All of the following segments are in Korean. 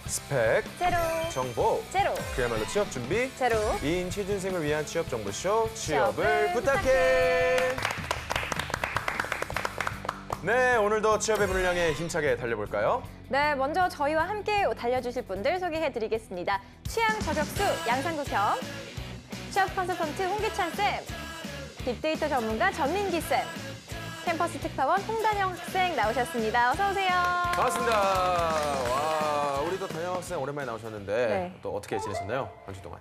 스펙 제로. 정보 제로. 그야말로 취업 준비 제로. 2인 취준생을 위한 취업 정보쇼 취업을 취업을 부탁해. 네, 오늘도 취업의 문을 향해 힘차게 달려볼까요? 네, 먼저 저희와 함께 달려주실 분들 소개해드리겠습니다. 취향 저격수 양상국형, 취업 컨설턴트 홍기찬 쌤, 빅데이터 전문가 전민기쌤, 캠퍼스 특파원 홍단영 학생 나오셨습니다. 어서 오세요. 반갑습니다. 와, 우리도 단영 학생 오랜만에 나오셨는데 네. 또 어떻게 지내셨나요? 한 주 동안.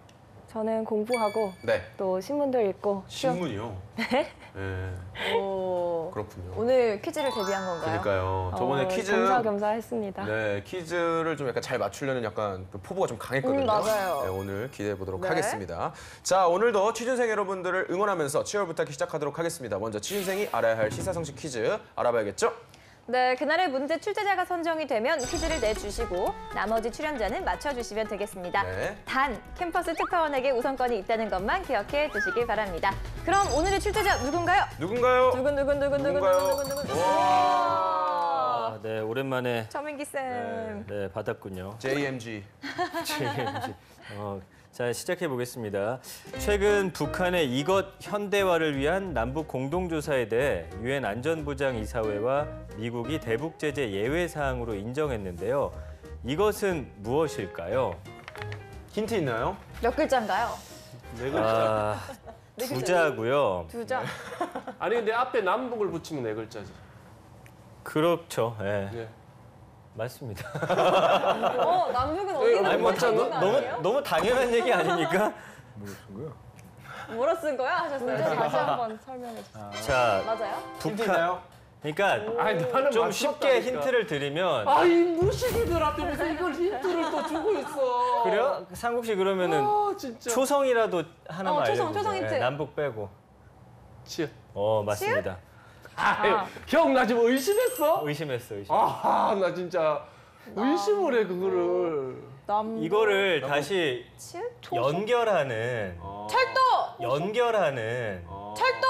저는 공부하고 네. 또 신문도 읽고 신문이요? 네? 네. 오, 그렇군요. 오늘 퀴즈를 대비한 건가요? 그러니까요. 저번에 퀴즈 겸사겸사 했습니다. 네, 퀴즈를 좀 약간 잘 맞추려는 약간 그 포부가 좀 강했거든요. 맞아요. 네, 오늘 기대해 보도록 네. 하겠습니다. 자, 오늘도 취준생 여러분들을 응원하면서 취업 부탁 시작하도록 하겠습니다. 먼저 취준생이 알아야 할 시사성식 퀴즈 알아봐야겠죠? 네, 그날의 문제 출제자가 선정이 되면 퀴즈를 내주시고 나머지 출연자는 맞춰주시면 되겠습니다. 네. 단, 캠퍼스 특파원에게 우선권이 있다는 것만 기억해 두시길 바랍니다. 그럼 오늘의 출제자 누군가요? 누군가요? 누군가요? 아, 네, 오랜만에 전민기 쌤. 네, 받았군요. JMG. 자, 시작해 보겠습니다. 최근 북한의 이것 현대화를 위한 남북 공동조사에 대해 유엔 안전보장이사회와 미국이 대북 제재 예외 사항으로 인정했는데요. 이것은 무엇일까요? 힌트 있나요? 몇 글자인가요? 네 글자. 아, 네 글자. 두자고요. 두 자. 아니 근데 앞에 남북을 붙이면 네 글자지. 그렇죠. 네. 네. 맞습니다. 남북은 어디 아니, 뭐, 있는 너무 당연한 얘기 아닙니까? 뭐라 쓴 거야? 하셨어요? 다시 한번 설명해 주세요. 자, 맞아요? 힌트 있나요? 그러니까 아니 나는 좀 맞췄다니까. 쉽게 힌트를 드리면 아이 무식이들 앞에 무슨 이걸 힌트를 또 주고 있어. 그래요? 상국 씨 그러면은 아 진짜. 초성이라도 하나만 초성, 알려주세요. 초성 힌트. 네, 남북 빼고. 치읓. 맞습니다. 형 나 지금 의심했어? 의심했어. 나 진짜 의심을 해 그거를. 이거를 다시 치읓? 연결하는 철도! 연결하는 철도!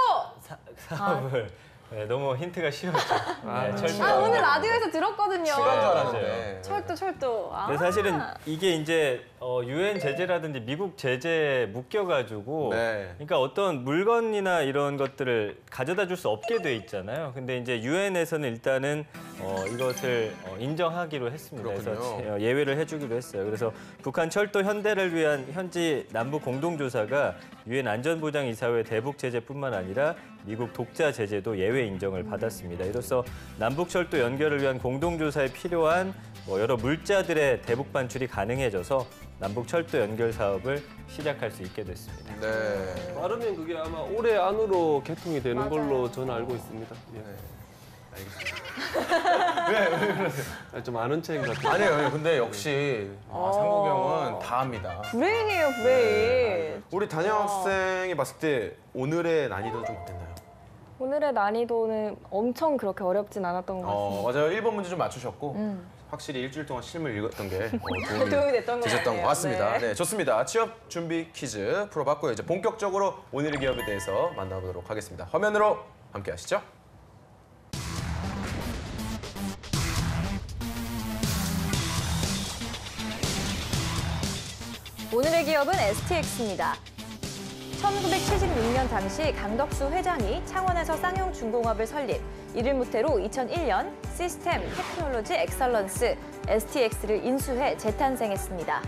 사업을 네, 너무 힌트가 쉬웠죠. 네, 철도. 오늘 라디오에서 들었거든요. 시간 줄 알았는데. 철도. 근데 사실은 이게 이제 유엔 제재라든지 미국 제재에 묶여가지고 네. 그러니까 어떤 물건이나 이런 것들을 가져다 줄 수 없게 돼 있잖아요. 근데 이제 유엔에서는 일단은 이것을 인정하기로 했습니다. 그렇군요. 그래서 예외를 해주기로 했어요. 그래서 북한 철도 현대를 위한 현지 남북 공동조사가 유엔 안전보장이사회 대북 제재뿐만 아니라 미국 독자 제재도 예외 인정을 받았습니다. 이로써 남북 철도 연결을 위한 공동조사에 필요한 여러 물자들의 대북 반출이 가능해져서 남북 철도 연결 사업을 시작할 수 있게 됐습니다. 네. 빠르면 그게 아마 올해 안으로 개통이 되는 맞아요. 걸로 저는 알고 있습니다. 예. 알겠습니다. 왜 그러세요? 좀 아는 체인 같아요. 아니에요. 근데 역시 상국이 형은 다 합니다. 브레인이에요, 브레인. 우리 단영 학생이 봤을 때 오늘의 난이도는 좀 어땠나요? 오늘의 난이도는 엄청 그렇게 어렵진 않았던 것 같습니다. 맞아요. 1번 문제 좀 맞추셨고 확실히 일주일 동안 실물 읽었던 게 도움이 도움이 됐던 것 되셨던 같네요. 것 같습니다. 네. 네, 좋습니다. 취업 준비 퀴즈 풀어봤고요. 이제 본격적으로 오늘의 기업에 대해서 만나보도록 하겠습니다. 화면으로 함께 하시죠. 오늘의 기업은 STX입니다. 1976년 당시 강덕수 회장이 창원에서 쌍용 중공업을 설립, 이를 모태로 2001년 시스템 테크놀로지 엑설런스 STX를 인수해 재탄생했습니다.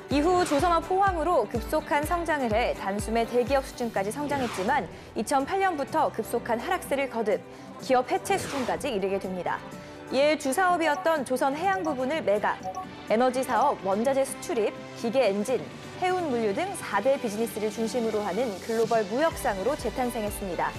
이후 조선업 포항으로 급속한 성장을 해 단숨에 대기업 수준까지 성장했지만 2008년부터 급속한 하락세를 거듭 기업 해체 수준까지 이르게 됩니다. 이에 주사업이었던 조선해양 부분을 매각, 에너지 사업, 원자재 수출입, 기계 엔진, 해운 물류 등 4대 비즈니스를 중심으로 하는 글로벌 무역상으로 재탄생했습니다.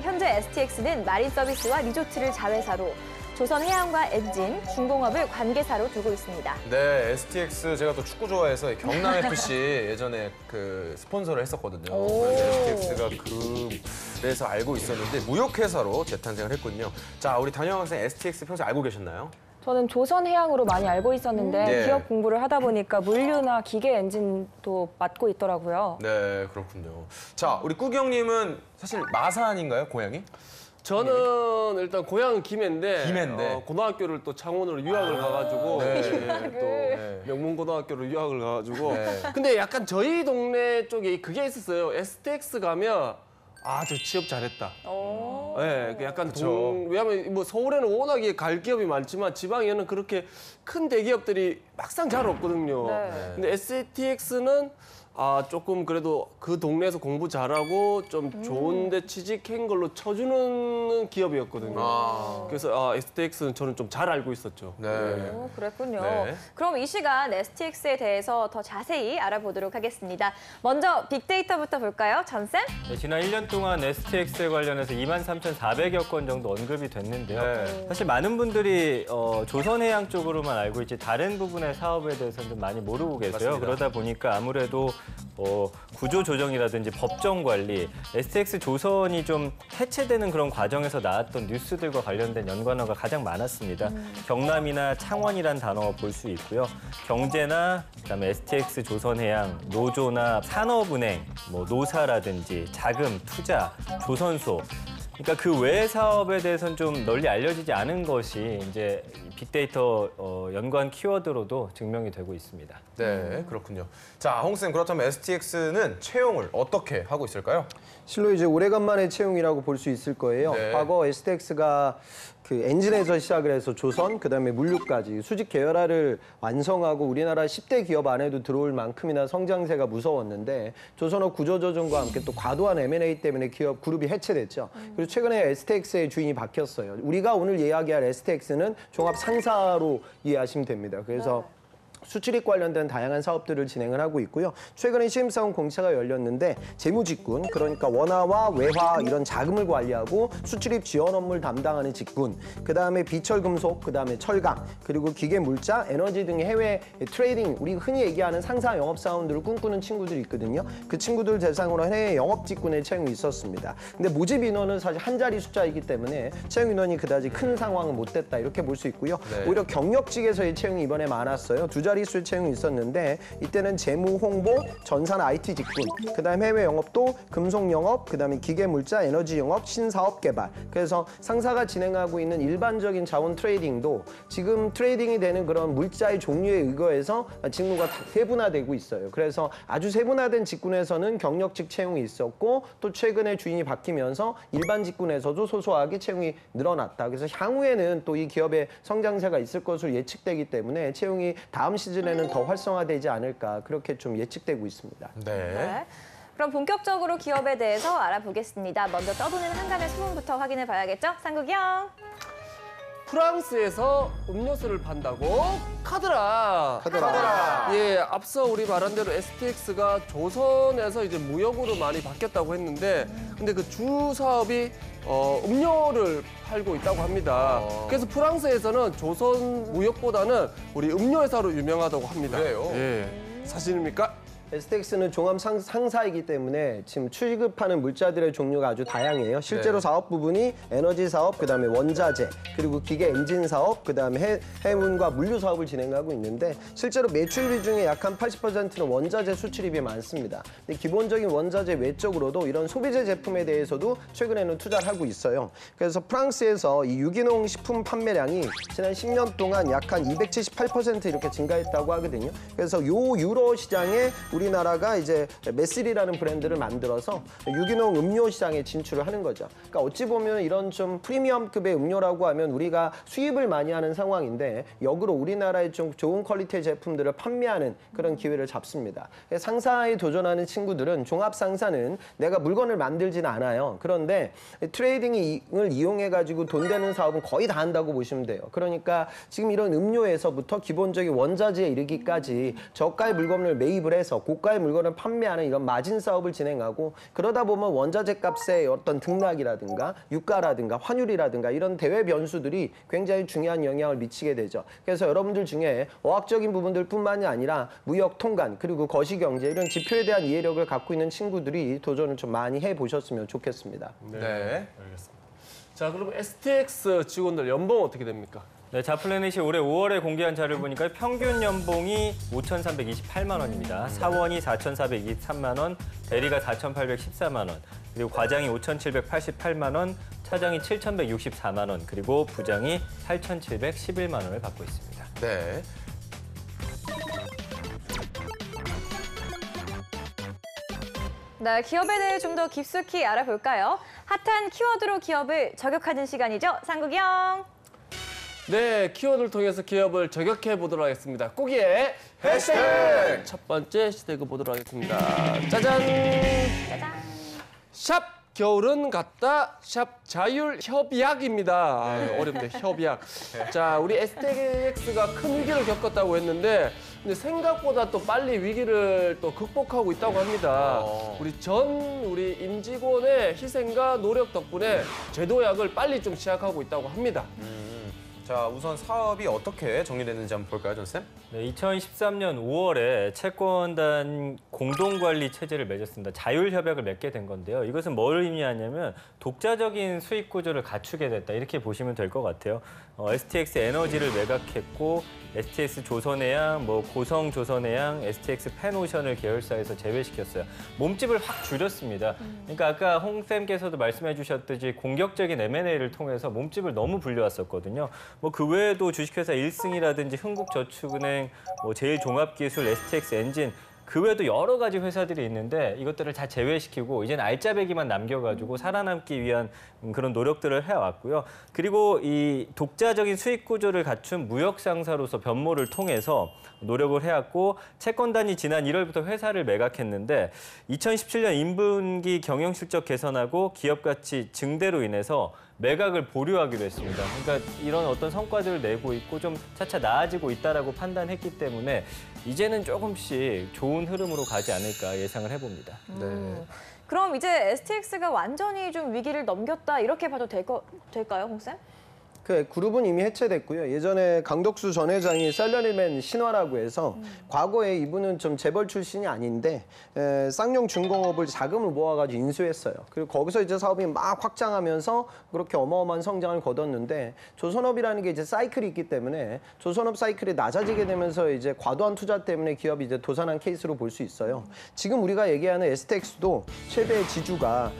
현재 STX는 마린 서비스와 리조트를 자회사로, 조선해양과 엔진, 중공업을 관계사로 두고 있습니다. 네, STX 제가 또 축구 좋아해서 경남FC 예전에 그 스폰서를 했었거든요. STX가 그래서 알고 있었는데 무역회사로 재탄생을 했군요. 자, 우리 단영 학생 STX 평소에 알고 계셨나요? 저는 조선해양으로 많이 알고 있었는데 네. 기업 공부를 하다 보니까 물류나 기계 엔진도 맡고 있더라고요. 네, 그렇군요. 자, 우리 꾸기 형님은 사실 마산인가요, 고향이? 저는 일단 고향은 김해인데, 김해인데. 고등학교를 또 창원으로 유학을 가가지고 네. 또 명문고등학교로 유학을 가가지고 네. 근데 약간 저희 동네 쪽에 그게 있었어요. STX 가면 저 취업 잘했다. 네, 약간 왜냐면 뭐 서울에는 워낙에 갈 기업이 많지만 지방에는 그렇게 큰 대기업들이 막상 잘 없거든요. 네. 근데 STX는 조금 그래도 그 동네에서 공부 잘하고 좀 좋은데 취직한 걸로 쳐주는 기업이었거든요. 그래서 STX는 저는 좀 잘 알고 있었죠. 네. 오, 그랬군요. 네. 그럼 이 시간 STX에 대해서 더 자세히 알아보도록 하겠습니다. 먼저 빅데이터부터 볼까요? 전쌤? 네, 지난 1년 동안 STX에 관련해서 23,400여 건 정도 언급이 됐는데요. 네. 사실 많은 분들이 조선해양 쪽으로만 알고 있지 다른 부분의 사업에 대해서는 좀 많이 모르고 계세요. 맞습니다. 그러다 보니까 아무래도 구조 조정이라든지 법정 관리, STX 조선이 좀 해체되는 그런 과정에서 나왔던 뉴스들과 관련된 연관어가 가장 많았습니다. 경남이나 창원이란 단어 볼 수 있고요. 경제나 그다음에 STX 조선해양, 노조나 산업은행, 뭐 노사라든지 자금, 투자, 조선소. 그러니까 그 외 사업에 대해서는 좀 널리 알려지지 않은 것이 이제 빅데이터 연관 키워드로도 증명이 되고 있습니다. 네, 그렇군요. 자, 홍쌤, 그렇다면 STX는 채용을 어떻게 하고 있을까요? 실로 이제 오래간만에 채용이라고 볼 수 있을 거예요. 네. 과거 STX가 그 엔진에서 시작을 해서 조선, 그다음에 물류까지 수직 계열화를 완성하고 우리나라 10대 기업 안에도 들어올 만큼이나 성장세가 무서웠는데 조선업 구조조정과 함께 또 과도한 M&A 때문에 기업 그룹이 해체됐죠. 그리고 최근에 STX의 주인이 바뀌었어요. 우리가 오늘 이야기할 STX는 종합 상사로 이해하시면 됩니다. 그래서 수출입 관련된 다양한 사업들을 진행을 하고 있고요. 최근에 신입사원 공채가 열렸는데 재무직군, 그러니까 원화와 외화 이런 자금을 관리하고 수출입 지원 업무를 담당하는 직군, 그다음에 비철금속, 그다음에 철강, 그리고 기계물자, 에너지 등의 해외 트레이딩, 우리가 흔히 얘기하는 상사 영업사원들을 꿈꾸는 친구들이 있거든요. 그 친구들 대상으로 해외 영업 직군에 채용이 있었습니다. 근데 모집 인원은 사실 한 자리 숫자이기 때문에 채용 인원이 그다지 큰 상황은 못 됐다 이렇게 볼 수 있고요. 네. 오히려 경력직에서의 채용이 이번에 많았어요. 두 자릿수 채용이 있었는데 이때는 재무, 홍보, 전산 IT 직군, 그다음에 해외 영업도 금속 영업, 그다음에 기계물자, 에너지 영업, 신사업 개발. 그래서 상사가 진행하고 있는 일반적인 자원 트레이딩도 지금 트레이딩이 되는 그런 물자의 종류에 의거해서 직무가 세분화되고 있어요. 그래서 아주 세분화된 직군에서는 경력직 채용이 있었고 또 최근에 주인이 바뀌면서 일반 직군에서도 소소하게 채용이 늘어났다. 그래서 향후에는 또 이 기업의 성장세가 있을 것으로 예측되기 때문에 채용이 다음 시즌에는 더 활성화되지 않을까 그렇게 좀 예측되고 있습니다. 네. 그럼 본격적으로 기업에 대해서 알아보겠습니다. 먼저 떠도는 한간의 소문부터 확인해 봐야겠죠? 상국영. 프랑스에서 음료수를 판다고? 카드라. 예, 앞서 우리 말한 대로 STX가 조선에서 이제 무역으로 많이 바뀌었다고 했는데, 근데 그 주 사업이 음료를 팔고 있다고 합니다. 그래서 프랑스에서는 조선 무역보다는 우리 음료 회사로 유명하다고 합니다. 그래요? 예. 사실입니까? STX는 종합 상사이기 때문에 지금 취급하는 물자들의 종류가 아주 다양해요. 실제로 네. 사업 부분이 에너지 사업, 그다음에 원자재, 그리고 기계 엔진 사업, 그다음에 해운과 물류 사업을 진행하고 있는데 실제로 매출 비중의 약 한 80%는 원자재 수출입이 많습니다. 근데 기본적인 원자재 외적으로도 이런 소비재 제품에 대해서도 최근에는 투자를 하고 있어요. 그래서 프랑스에서 이 유기농 식품 판매량이 지난 10년 동안 약 한 278% 이렇게 증가했다고 하거든요. 그래서 요 유로 시장에 우리나라가 이제 메시리라는 브랜드를 만들어서 유기농 음료 시장에 진출을 하는 거죠. 그러니까 어찌 보면 이런 좀 프리미엄급의 음료라고 하면 우리가 수입을 많이 하는 상황인데 역으로 우리나라의 좀 좋은 퀄리티의 제품들을 판매하는 그런 기회를 잡습니다. 상사에 도전하는 친구들은 종합 상사는 내가 물건을 만들지는 않아요. 그런데 트레이딩을 이용해가지고 돈 되는 사업은 거의 다 한다고 보시면 돼요. 그러니까 지금 이런 음료에서부터 기본적인 원자재에 이르기까지 저가의 물건을 매입을 해서 고가의 물건을 판매하는 이런 마진 사업을 진행하고 그러다 보면 원자재 값의 어떤 등락이라든가 유가라든가 환율이라든가 이런 대외 변수들이 굉장히 중요한 영향을 미치게 되죠. 그래서 여러분들 중에 어학적인 부분들뿐만이 아니라 무역 통관 그리고 거시경제 이런 지표에 대한 이해력을 갖고 있는 친구들이 도전을 좀 많이 해보셨으면 좋겠습니다. 네. 알겠습니다. 자, 그럼 STX 직원들 연봉 어떻게 됩니까? 네, 자플래닛이 올해 5월에 공개한 자료를 보니까 평균 연봉이 5,328만 원입니다. 사원이 4,423만 원, 대리가 4,814만 원, 그리고 과장이 5,788만 원, 차장이 7,164만 원, 그리고 부장이 8,711만 원을 받고 있습니다. 네. 네, 기업에 대해 좀 더 깊숙이 알아볼까요? 핫한 키워드로 기업을 저격하는 시간이죠. 상국영. 네, 키워드를 통해서 기업을 저격해 보도록 하겠습니다. 꾸기의 해시태그! 첫 번째 해시태그 보도록 하겠습니다. 짜잔! 짜잔. 샵 겨울은 갔다 샵 자율협약입니다. 아, 어렵네, 협약. 자, 우리 STX가 큰 위기를 겪었다고 했는데 근데 생각보다 또 빨리 위기를 또 극복하고 있다고 합니다. 우리 임직원의 희생과 노력 덕분에 제도약을 빨리 좀 시작하고 있다고 합니다. 자, 우선 사업이 어떻게 정리됐는지 한번 볼까요, 전쌤? 네, 2013년 5월에 채권단 공동관리 체제를 맺었습니다. 자율협약을 맺게 된 건데요. 이것은 뭘 의미하냐면 독자적인 수익 구조를 갖추게 됐다 이렇게 보시면 될 것 같아요. STX 에너지를 매각했고 STX 조선해양, 고성 조선해양, STX 펜오션을 계열사에서 제외시켰어요. 몸집을 확 줄였습니다. 그러니까 아까 홍 쌤께서도 말씀해 주셨듯이 공격적인 M&A를 통해서 몸집을 너무 불려왔었거든요. 그 외에도 주식회사 1승이라든지 흥국저축은행, 제일종합기술, STX 엔진 그 외에도 여러 가지 회사들이 있는데 이것들을 다 제외시키고 이제는 알짜배기만 남겨가지고 살아남기 위한 그런 노력들을 해왔고요. 그리고 이 독자적인 수익 구조를 갖춘 무역상사로서 변모를 통해서 노력을 해왔고 채권단이 지난 1월부터 회사를 매각했는데 2017년 인분기 경영실적 개선하고 기업가치 증대로 인해서 매각을 보류하기로 했습니다. 그러니까 이런 어떤 성과들을 내고 있고 좀 차차 나아지고 있다라고 판단했기 때문에 이제는 조금씩 좋은 흐름으로 가지 않을까 예상을 해봅니다. 네. 그럼 이제 STX가 완전히 좀 위기를 넘겼다 이렇게 봐도 될까요, 홍쌤? 그 그룹은 이미 해체됐고요. 예전에 강덕수 전 회장이 셀러리맨 신화라고 해서 과거에 이분은 좀 재벌 출신이 아닌데 쌍용 중공업을 자금을 모아가지고 인수했어요. 그리고 거기서 이제 사업이 막 확장하면서 그렇게 어마어마한 성장을 거뒀는데 조선업이라는 게 이제 사이클이 있기 때문에 조선업 사이클이 낮아지게 되면서 이제 과도한 투자 때문에 기업이 이제 도산한 케이스로 볼 수 있어요. 지금 우리가 얘기하는 STX도 최대 주주가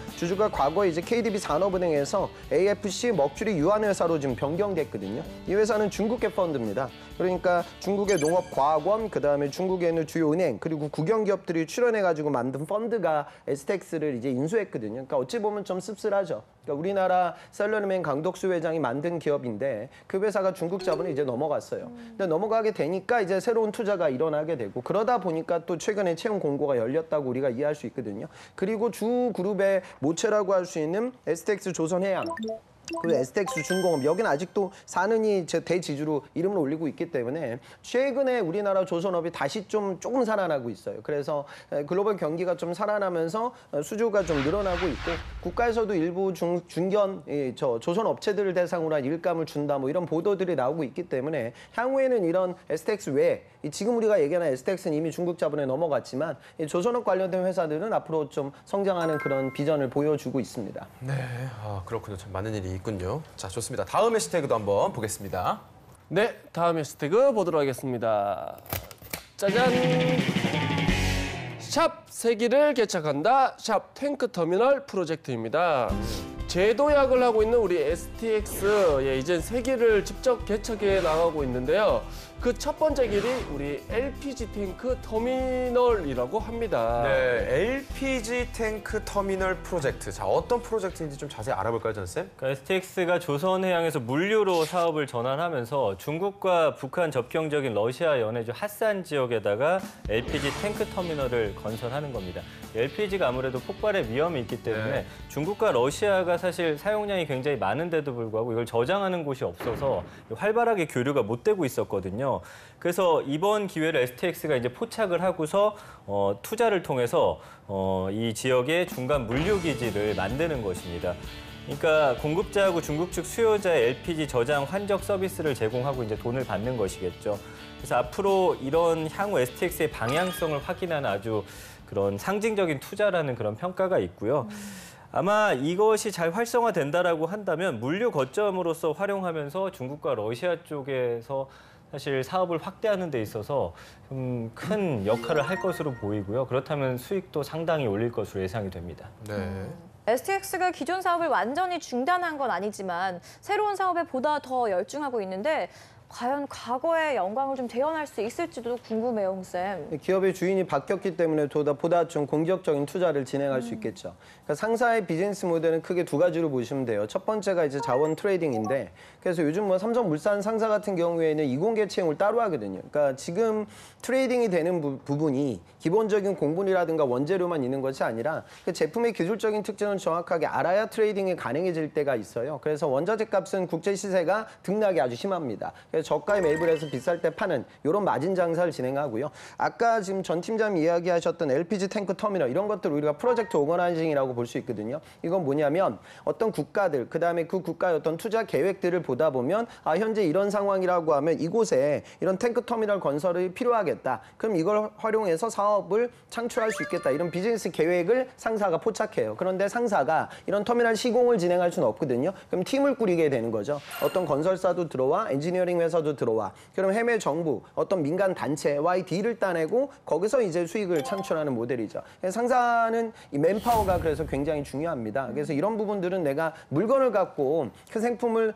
과거에 이제 KDB 산업은행에서 AFC 머큐리 유한회사로 지금 변경됐거든요. 이 회사는 중국계 펀드입니다. 그러니까 중국의 농업과학원, 그다음에 중국에 있는 주요 은행, 그리고 국영기업들이 출연해가지고 만든 펀드가 STX를 이제 인수했거든요. 그러니까 어찌 보면 좀 씁쓸하죠. 그러니까 우리나라 셀러리맨 강덕수 회장이 만든 기업인데 그 회사가 중국 자본에 이제 넘어갔어요. 근데 넘어가게 되니까 이제 새로운 투자가 일어나게 되고 그러다 보니까 또 최근에 채용 공고가 열렸다고 우리가 이해할 수 있거든요. 그리고 주 그룹의 모체라고 할 수 있는 STX 조선해양, 그리고 STX 중공업, 여기는 아직도 사는이 대지주로 이름을 올리고 있기 때문에 최근에 우리나라 조선업이 다시 조금 살아나고 있어요. 그래서 글로벌 경기가 좀 살아나면서 수주가 좀 늘어나고 있고 국가에서도 일부 중견 조선업체들을 대상으로 한 일감을 준다 이런 보도들이 나오고 있기 때문에 향후에는 이런 STX 외에 지금 우리가 얘기하는 STX는 이미 중국 자본에 넘어갔지만 조선업 관련된 회사들은 앞으로 좀 성장하는 그런 비전을 보여주고 있습니다. 네, 그렇군요. 참 많은 일이 있군요. 자, 좋습니다. 다음 해시태그도 한번 보겠습니다. 네, 다음 해시태그 보도록 하겠습니다. 짜잔! 샵 세기를 개척한다. 샵 탱크터미널 프로젝트입니다. 제도약을 하고 있는 우리 STX, 이젠 세기를 직접 개척해 나가고 있는데요. 그 첫 번째 길이 우리 LPG 탱크 터미널이라고 합니다. 네, LPG 탱크 터미널 프로젝트. 자, 어떤 프로젝트인지 좀 자세히 알아볼까요, 전쌤? 그러니까 STX가 조선해양에서 물류로 사업을 전환하면서 중국과 북한 접경적인 러시아 연해주 핫산 지역에다가 LPG 탱크 터미널을 건설하는 겁니다. LPG가 아무래도 폭발의 위험이 있기 때문에 중국과 러시아가 사실 사용량이 굉장히 많은데도 불구하고 이걸 저장하는 곳이 없어서 활발하게 교류가 못 되고 있었거든요. 그래서 이번 기회를 STX가 이제 포착을 하고서 투자를 통해서 이 지역의 중간 물류 기지를 만드는 것입니다. 그러니까 공급자하고 중국 측 수요자의 LPG 저장 환적 서비스를 제공하고 이제 돈을 받는 것이겠죠. 그래서 앞으로 이런 향후 STX의 방향성을 확인하는 아주 그런 상징적인 투자라는 그런 평가가 있고요. 아마 이것이 잘 활성화된다라고 한다면 물류 거점으로서 활용하면서 중국과 러시아 쪽에서 사실 사업을 확대하는 데 있어서 좀 큰 역할을 할 것으로 보이고요. 그렇다면 수익도 상당히 올릴 것으로 예상이 됩니다. 네. STX가 기존 사업을 완전히 중단한 건 아니지만 새로운 사업에 보다 더 열중하고 있는데 과연 과거의 영광을 좀 재현할 수 있을지도 궁금해요, 홍쌤. 기업의 주인이 바뀌었기 때문에 보다 좀 공격적인 투자를 진행할 수 있겠죠. 그러니까 상사의 비즈니스 모델은 크게 두 가지로 보시면 돼요. 첫 번째가 이제 자원 트레이딩인데, 그래서 요즘 뭐 삼성물산 상사 같은 경우에는 이공계 채용을 따로 하거든요. 그러니까 지금 트레이딩이 되는 부분이 기본적인 공분이라든가 원재료만 있는 것이 아니라 그 제품의 기술적인 특징을 정확하게 알아야 트레이딩이 가능해질 때가 있어요. 그래서 원자재 값은 국제 시세가 등락이 아주 심합니다. 그래서 저가에 매입을 해서 비쌀 때 파는 이런 마진 장사를 진행하고요. 아까 지금 전 팀장님 이야기하셨던 LPG 탱크 터미널 이런 것들 우리가 프로젝트 오거나이징이라고 볼 수 있거든요. 이건 뭐냐면 어떤 국가들 그다음에 그 국가의 어떤 투자 계획들을 보다 보면 아 현재 이런 상황이라고 하면 이곳에 이런 탱크 터미널 건설이 필요하겠다. 그럼 이걸 활용해서 사업을 창출할 수 있겠다. 이런 비즈니스 계획을 상사가 포착해요. 그런데 상사가 이런 터미널 시공을 진행할 수는 없거든요. 그럼 팀을 꾸리게 되는 거죠. 어떤 건설사도 들어와 엔지니어링 회사도 들어와. 그럼 해외 정부, 어떤 민간 단체와의 딜을 따내고 거기서 이제 수익을 창출하는 모델이죠. 상사는 이 맨파워가 그래서 굉장히 중요합니다. 그래서 이런 부분들은 내가 물건을 갖고 그 생품을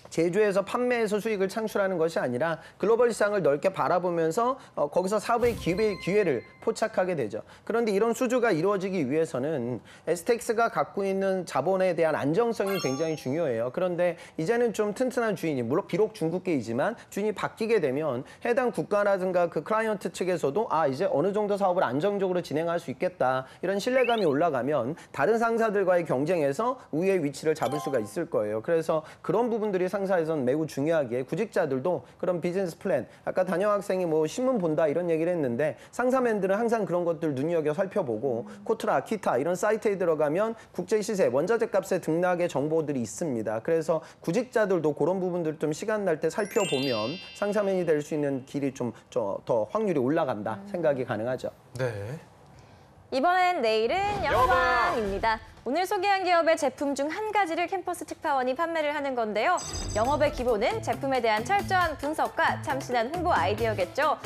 제조해서 판매해서 수익을 창출하는 것이 아니라 글로벌 시장을 넓게 바라보면서 거기서 사업의 기회를 포착하게 되죠. 그런데 이런 수주가 이루어지기 위해서는 STX가 갖고 있는 자본에 대한 안정성이 굉장히 중요해요. 그런데 이제는 좀 튼튼한 주인이, 물론 비록 중국계이지만 주인이 바뀌게 되면 해당 국가라든가 그 클라이언트 측에서도 아 이제 어느 정도 사업을 안정적으로 진행할 수 있겠다. 이런 신뢰감이 올라가면 다른 상사들과의 경쟁에서 우위의 위치를 잡을 수가 있을 거예요. 그래서 그런 부분들이 상사에서는 매우 중요하게 구직자들도 그런 비즈니스 플랜, 아까 단영 학생이 뭐 신문 본다 이런 얘기를 했는데 상사맨들은 항상 그런 것들 눈여겨 살펴보고 코트라, 키타 이런 사이트에 들어가면 국제 시세, 원자재 값의 등락의 정보들이 있습니다. 그래서 구직자들도 그런 부분들 좀 시간 날 때 살펴보면 상사맨이 될 수 있는 길이 좀 더 확률이 올라간다 생각이 가능하죠. 네. 이번엔 내일은 영업왕입니다. 오늘 소개한 기업의 제품 중 한 가지를 캠퍼스 특파원이 판매를 하는 건데요. 영업의 기본은 제품에 대한 철저한 분석과 참신한 홍보 아이디어겠죠.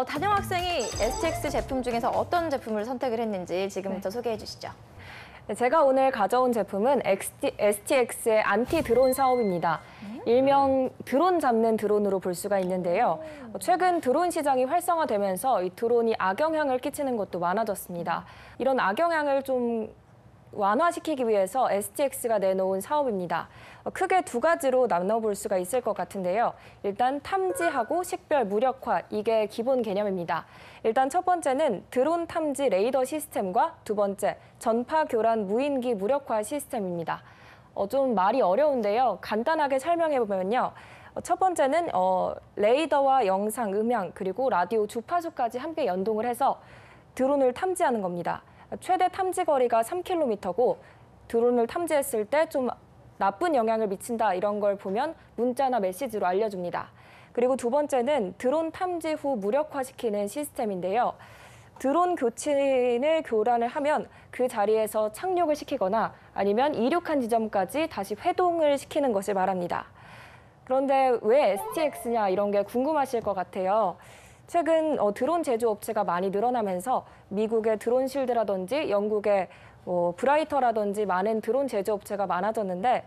단영 학생이 STX 제품 중에서 어떤 제품을 선택을 했는지 지금부터 소개해 주시죠. 네, 제가 오늘 가져온 제품은 STX의 안티 드론 사업입니다. 일명 드론 잡는 드론으로 볼 수가 있는데요. 최근 드론 시장이 활성화되면서 이 드론이 악영향을 끼치는 것도 많아졌습니다. 이런 악영향을 좀 완화시키기 위해서 STX가 내놓은 사업입니다. 크게 두 가지로 나눠볼 수가 있을 것 같은데요. 일단 탐지하고 식별 무력화, 이게 기본 개념입니다. 일단 첫 번째는 드론 탐지 레이더 시스템과 두 번째, 전파 교란 무인기 무력화 시스템입니다. 좀 말이 어려운데요. 간단하게 설명해보면요. 첫 번째는 레이더와 영상, 음향, 그리고 라디오 주파수까지 함께 연동을 해서 드론을 탐지하는 겁니다. 최대 탐지 거리가 3km고 드론을 탐지했을 때 좀 나쁜 영향을 미친다 이런 걸 보면 문자나 메시지로 알려줍니다. 그리고 두 번째는 드론 탐지 후 무력화시키는 시스템인데요. 드론 교신을 교란을 하면 그 자리에서 착륙을 시키거나 아니면 이륙한 지점까지 다시 회동을 시키는 것을 말합니다. 그런데 왜 STX냐 이런 게 궁금하실 것 같아요. 최근 드론 제조업체가 많이 늘어나면서 미국의 드론실드라든지 영국의 브라이터라든지 많은 드론 제조업체가 많아졌는데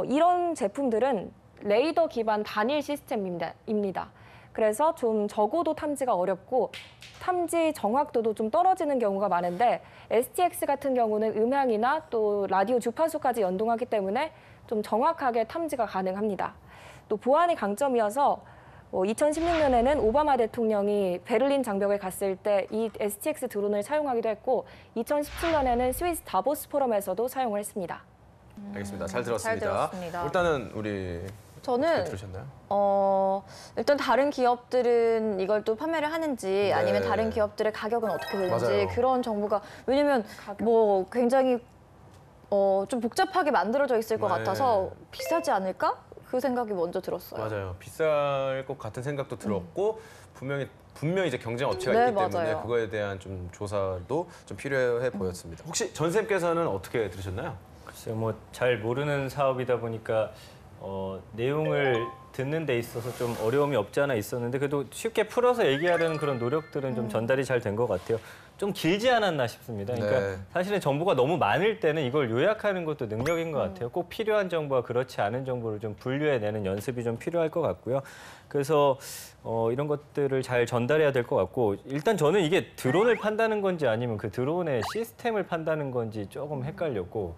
이런 제품들은 레이더 기반 단일 시스템입니다. 그래서 좀 적어도 탐지가 어렵고 탐지 정확도도 좀 떨어지는 경우가 많은데 STX 같은 경우는 음향이나 또 라디오 주파수까지 연동하기 때문에 좀 정확하게 탐지가 가능합니다. 또 보안이 강점이어서 2016년에는 오바마 대통령이 베를린 장벽에 갔을 때 이 STX 드론을 사용하기도 했고 2017년에는 스위스 다보스 포럼에서도 사용을 했습니다. 알겠습니다. 잘 들었습니다. 잘 들었습니다. 일단은 우리 저는 들으셨나요? 일단 다른 기업들은 이걸 또 판매를 하는지 아니면 네. 다른 기업들의 가격은 어떻게 되는지 맞아요. 그런 정보가 왜냐면 뭐 굉장히 좀 복잡하게 만들어져 있을 것 네. 같아서 비싸지 않을까? 그 생각이 먼저 들었어요. 맞아요. 비쌀 것 같은 생각도 들었고 분명히 이제 경쟁 업체가 네, 있기 때문에 맞아요. 그거에 대한 좀 조사도 좀 필요해 보였습니다. 혹시 전 쌤께서는 어떻게 들으셨나요? 글쎄요, 뭐 잘 모르는 사업이다 보니까 내용을 듣는 데 있어서 좀 어려움이 없지 않아 있었는데 그래도 쉽게 풀어서 얘기하려는 그런 노력들은 좀 전달이 잘 된 것 같아요. 좀 길지 않았나 싶습니다. 그러니까 네. 사실은 정보가 너무 많을 때는 이걸 요약하는 것도 능력인 것 같아요. 꼭 필요한 정보와 그렇지 않은 정보를 좀 분류해내는 연습이 좀 필요할 것 같고요. 그래서 이런 것들을 잘 전달해야 될 것 같고 일단 저는 이게 드론을 판다는 건지 아니면 그 드론의 시스템을 판다는 건지 조금 헷갈렸고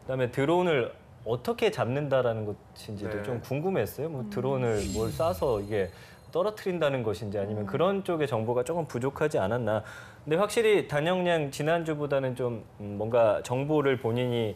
그다음에 드론을 어떻게 잡는다라는 것인지도 네. 좀 궁금했어요. 뭐 드론을 뭘 쏴서 이게 떨어뜨린다는 것인지 아니면 그런 쪽의 정보가 조금 부족하지 않았나. 근데 확실히 단영양 지난주보다는 좀 뭔가 정보를 본인이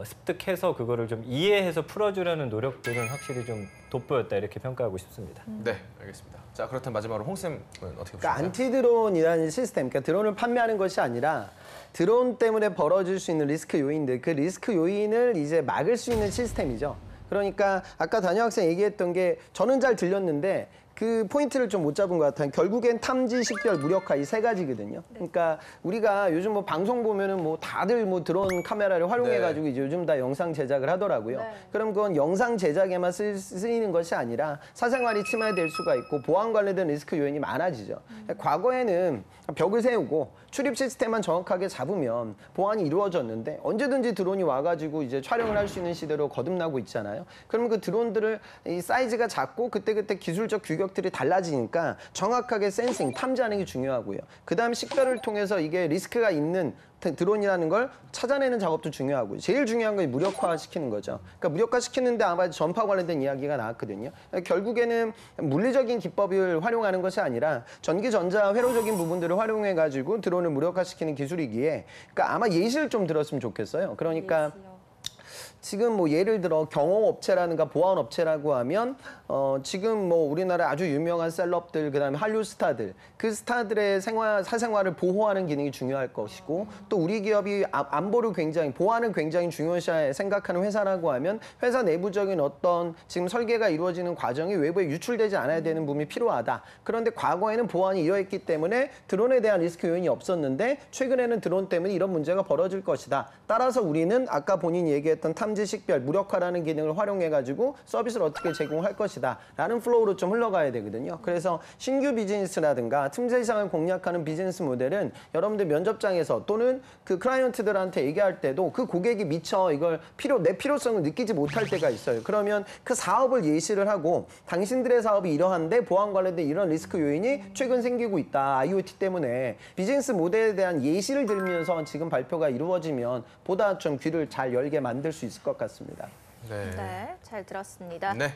습득해서 그거를 좀 이해해서 풀어주려는 노력들은 확실히 좀 돋보였다 이렇게 평가하고 싶습니다. 네, 알겠습니다. 자, 그렇다면 마지막으로 홍 쌤은 어떻게 그러니까 보셨나요? 안티드론이라는 시스템, 그러니까 드론을 판매하는 것이 아니라 드론 때문에 벌어질 수 있는 리스크 요인들, 그 리스크 요인을 이제 막을 수 있는 시스템이죠. 그러니까 아까 단여 학생 얘기했던 게 저는 잘 들렸는데 그 포인트를 좀 못 잡은 것 같아요. 결국엔 탐지, 식별, 무력화 이 세 가지거든요. 그러니까 우리가 요즘 뭐 방송 보면은 뭐 다들 뭐 드론 카메라를 활용해가지고 이제 요즘 다 영상 제작을 하더라고요. 네. 그럼 그건 영상 제작에만 쓰이는 것이 아니라 사생활이 침해될 수가 있고 보안 관련된 리스크 요인이 많아지죠. 과거에는 벽을 세우고 출입 시스템만 정확하게 잡으면 보안이 이루어졌는데 언제든지 드론이 와가지고 이제 촬영을 할 수 있는 시대로 거듭나고 있잖아요. 그러면 그 드론들을 이 사이즈가 작고 그때그때 기술적 규격들이 달라지니까 정확하게 센싱, 탐지하는 게 중요하고요. 그다음 식별을 통해서 이게 리스크가 있는 드론이라는 걸 찾아내는 작업도 중요하고요. 제일 중요한 건 무력화시키는 거죠. 그러니까 무력화시키는데 아마 전파 관련된 이야기가 나왔거든요. 결국에는 물리적인 기법을 활용하는 것이 아니라 전기, 전자, 회로적인 부분들을 활용해가지고 드론을 무력화시키는 기술이기에 그러니까 아마 예시를 좀 들었으면 좋겠어요. 그러니까 지금 뭐 예를 들어 경호업체라든가 보안업체라고 하면 지금 뭐 우리나라 아주 유명한 셀럽들 그다음에 한류 스타들 그 스타들의 사생활을 보호하는 기능이 중요할 것이고 또 우리 기업이 안보를 굉장히 보안을 굉장히 중요시 생각하는 회사라고 하면 회사 내부적인 어떤 지금 설계가 이루어지는 과정이 외부에 유출되지 않아야 되는 부분이 필요하다. 그런데 과거에는 보안이 이러했기 때문에 드론에 대한 리스크 요인이 없었는데 최근에는 드론 때문에 이런 문제가 벌어질 것이다. 따라서 우리는 아까 본인이 얘기했던 탐지, 식별, 무력화라는 기능을 활용해가지고 서비스를 어떻게 제공할 것이다 라는 플로우로 좀 흘러가야 되거든요. 그래서 신규 비즈니스라든가 틈새 시장을 공략하는 비즈니스 모델은 여러분들 면접장에서 또는 그 클라이언트들한테 얘기할 때도 그 고객이 미처 이걸 내 필요성을 느끼지 못할 때가 있어요. 그러면 그 사업을 예시를 하고 당신들의 사업이 이러한데 보안 관련된 이런 리스크 요인이 최근 생기고 있다. IoT 때문에 비즈니스 모델에 대한 예시를 들면서 지금 발표가 이루어지면 보다 좀 귀를 잘 열게 만들 수 있을 것 같습니다. 네, 잘 들었습니다. 네.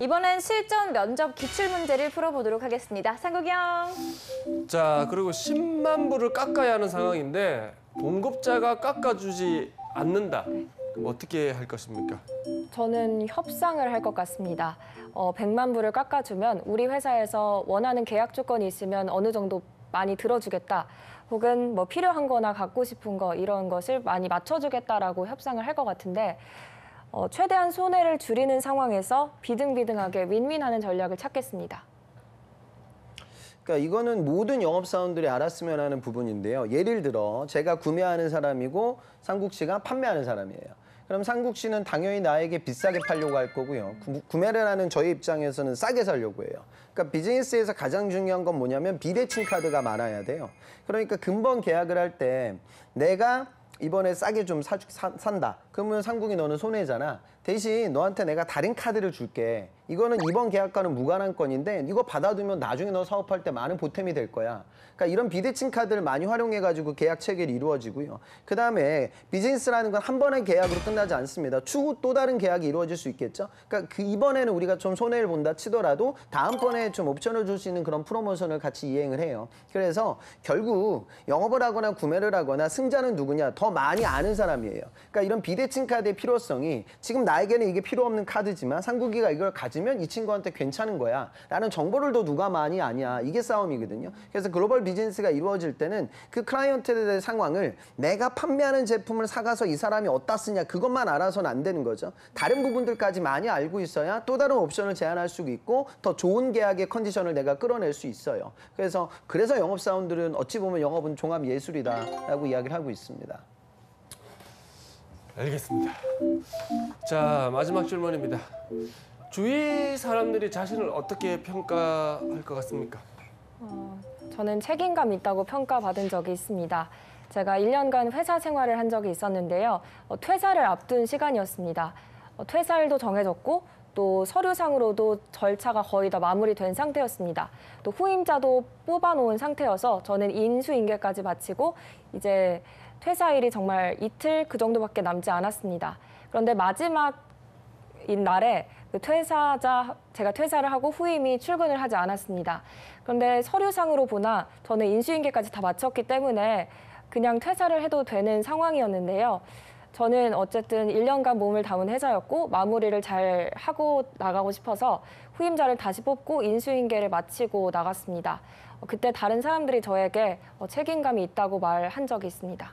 이번엔 실전 면접 기출 문제를 풀어보도록 하겠습니다. 상국이 형. 자, 그리고 10만 불을 깎아야 하는 상황인데 공급자가 깎아주지 않는다. 그럼 어떻게 할 것입니까? 저는 협상을 할 것 같습니다. 100만 불을 깎아주면 우리 회사에서 원하는 계약 조건이 있으면 어느 정도 많이 들어주겠다. 혹은 뭐 필요한 거나 갖고 싶은 거 이런 것을 많이 맞춰주겠다라고 협상을 할 것 같은데 최대한 손해를 줄이는 상황에서 비등비등하게 윈윈하는 전략을 찾겠습니다. 그러니까 이거는 모든 영업사원들이 알았으면 하는 부분인데요. 예를 들어 제가 구매하는 사람이고 상국 씨가 판매하는 사람이에요. 그럼 상국 씨는 당연히 나에게 비싸게 팔려고 할 거고요. 구매를 하는 저희 입장에서는 싸게 사려고 해요. 그러니까 비즈니스에서 가장 중요한 건 뭐냐면 비대칭 카드가 많아야 돼요. 그러니까 근본 계약을 할 때 내가 이번에 싸게 좀 산다. 그러면 상국이 너는 손해잖아. 대신 너한테 내가 다른 카드를 줄게. 이거는 이번 계약과는 무관한 건인데 이거 받아두면 나중에 너 사업할 때 많은 보탬이 될 거야. 그러니까 이런 비대칭 카드를 많이 활용해가지고 계약 체결이 이루어지고요. 그다음에 비즈니스라는 건 한 번의 계약으로 끝나지 않습니다. 추후 또 다른 계약이 이루어질 수 있겠죠. 그러니까 이번에는 우리가 좀 손해를 본다 치더라도 다음번에 좀 옵션을 줄 수 있는 그런 프로모션을 같이 이행을 해요. 그래서 결국 영업을 하거나 구매를 하거나 승자는 누구냐 더 많이 아는 사람이에요. 그러니까 이런 비대칭 카드의 필요성이 지금 나에게는 이게 필요 없는 카드지만 상국이가 이걸 가지면 이 친구한테 괜찮은 거야 라는 정보를 더 누가 많이 아냐, 이게 싸움이거든요. 그래서 글로벌 비즈니스가 이루어질 때는 그 클라이언트의 상황을 내가 판매하는 제품을 사가서 이 사람이 어디다 쓰냐 그것만 알아서는 안 되는 거죠. 다른 부분들까지 많이 알고 있어야 또 다른 옵션을 제안할 수 있고 더 좋은 계약의 컨디션을 내가 끌어낼 수 있어요. 그래서 영업사원들은 어찌 보면 영업은 종합예술이다라고 이야기를 하고 있습니다. 알겠습니다. 자, 마지막 질문입니다. 주위 사람들이 자신을 어떻게 평가할 것 같습니까? 저는 책임감 있다고 평가받은 적이 있습니다. 제가 1년간 회사 생활을 한 적이 있었는데요. 퇴사를 앞둔 시간이었습니다. 퇴사일도 정해졌고 또 서류상으로도 절차가 거의 다 마무리된 상태였습니다. 또 후임자도 뽑아놓은 상태여서 저는 인수인계까지 마치고 이제 퇴사일이 정말 이틀 그 정도밖에 남지 않았습니다. 그런데 마지막인 날에 제가 퇴사를 하고 후임이 출근을 하지 않았습니다. 그런데 서류상으로 보나 저는 인수인계까지 다 마쳤기 때문에 그냥 퇴사를 해도 되는 상황이었는데요. 저는 어쨌든 1년간 몸을 담은 회사였고 마무리를 잘 하고 나가고 싶어서 후임자를 다시 뽑고 인수인계를 마치고 나갔습니다. 그때 다른 사람들이 저에게 책임감이 있다고 말한 적이 있습니다.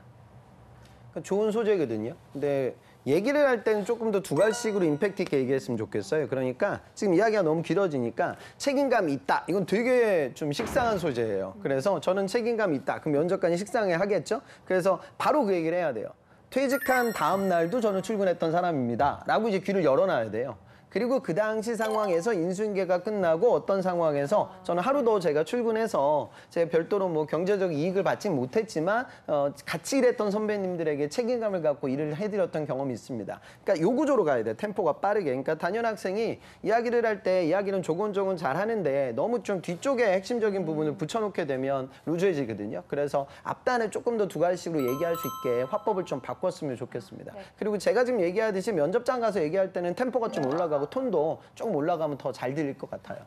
좋은 소재거든요. 근데 얘기를 할 때는 조금 더 두갈식으로 임팩트 있게 얘기했으면 좋겠어요. 그러니까 지금 이야기가 너무 길어지니까 책임감이 있다. 이건 되게 좀 식상한 소재예요. 그래서 저는 책임감이 있다. 그럼 면접관이 식상해 하겠죠? 그래서 바로 그 얘기를 해야 돼요. 퇴직한 다음 날도 저는 출근했던 사람입니다. 라고 이제 귀를 열어놔야 돼요. 그리고 그 당시 상황에서 인수인계가 끝나고 어떤 상황에서 저는 하루 더 제가 출근해서 제가 별도로 뭐 경제적 이익을 받지 못했지만 같이 일했던 선배님들에게 책임감을 갖고 일을 해드렸던 경험이 있습니다. 그러니까 요 구조로 가야 돼. 템포가 빠르게. 그러니까 단연 학생이 이야기를 할 때 이야기는 조곤조곤 잘 하는데 너무 좀 뒤쪽에 핵심적인 부분을 붙여놓게 되면 루즈해지거든요. 그래서 앞단을 조금 더 두갈식으로 얘기할 수 있게 화법을 좀 바꿨으면 좋겠습니다. 그리고 제가 지금 얘기하듯이 면접장 가서 얘기할 때는 템포가 좀 올라가고 톤도 조금 올라가면 더 잘 들릴 것 같아요.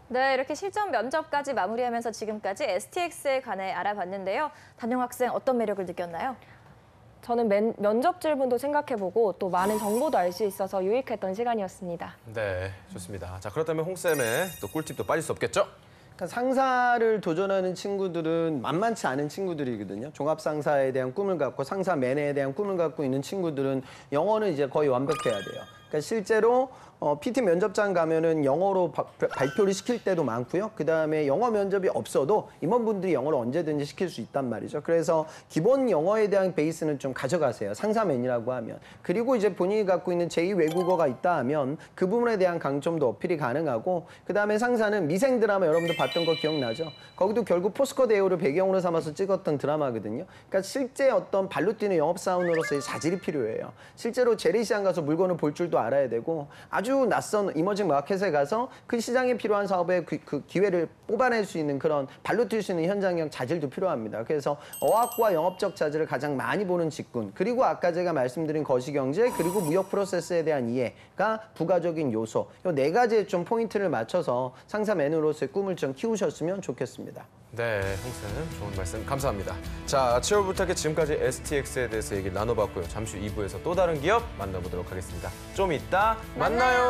네, 이렇게 실전 면접까지 마무리하면서 지금까지 STX에 관해 알아봤는데요. 단영 학생 어떤 매력을 느꼈나요? 저는 면접 질문도 생각해보고 또 많은 정보도 알 수 있어서 유익했던 시간이었습니다. 네, 좋습니다. 자, 그렇다면 홍쌤의 또 꿀팁도 빠질 수 없겠죠? 그러니까 상사를 도전하는 친구들은 만만치 않은 친구들이거든요. 종합상사에 대한 꿈을 갖고 상사 매너에 대한 꿈을 갖고 있는 친구들은 영어는 이제 거의 완벽해야 돼요. 그러니까 실제로 PT 면접장 가면은 영어로 발표를 시킬 때도 많고요. 그다음에 영어 면접이 없어도 임원분들이 영어를 언제든지 시킬 수 있단 말이죠. 그래서 기본 영어에 대한 베이스는 좀 가져가세요. 상사면이라고 하면. 그리고 이제 본인이 갖고 있는 제2 외국어가 있다 하면 그 부분에 대한 강점도 어필이 가능하고 그다음에 상사는 미생 드라마 여러분들 봤던 거 기억나죠? 거기도 결국 포스코 대오를 배경으로 삼아서 찍었던 드라마거든요. 그러니까 실제 어떤 발로 뛰는 영업사원으로서의 자질이 필요해요. 실제로 재래시장 가서 물건을 볼 줄도 알아야 되고 아주 낯선 이머징 마켓에 가서 그 시장에 필요한 사업의 그 기회를 뽑아낼 수 있는 그런 발로 뛸 수 있는 현장형 자질도 필요합니다. 그래서 어학과 영업적 자질을 가장 많이 보는 직군, 그리고 아까 제가 말씀드린 거시경제, 그리고 무역 프로세스에 대한 이해가 부가적인 요소, 이 네 가지에 좀 포인트를 맞춰서 상사 매너로서의 꿈을 좀 키우셨으면 좋겠습니다. 네, 홍쌤 좋은 말씀 감사합니다. 자, 취업 부탁해 지금까지 STX에 대해서 얘기를 나눠봤고요. 잠시 후 2부에서 또 다른 기업 만나보도록 하겠습니다. 좀 이따 만나요.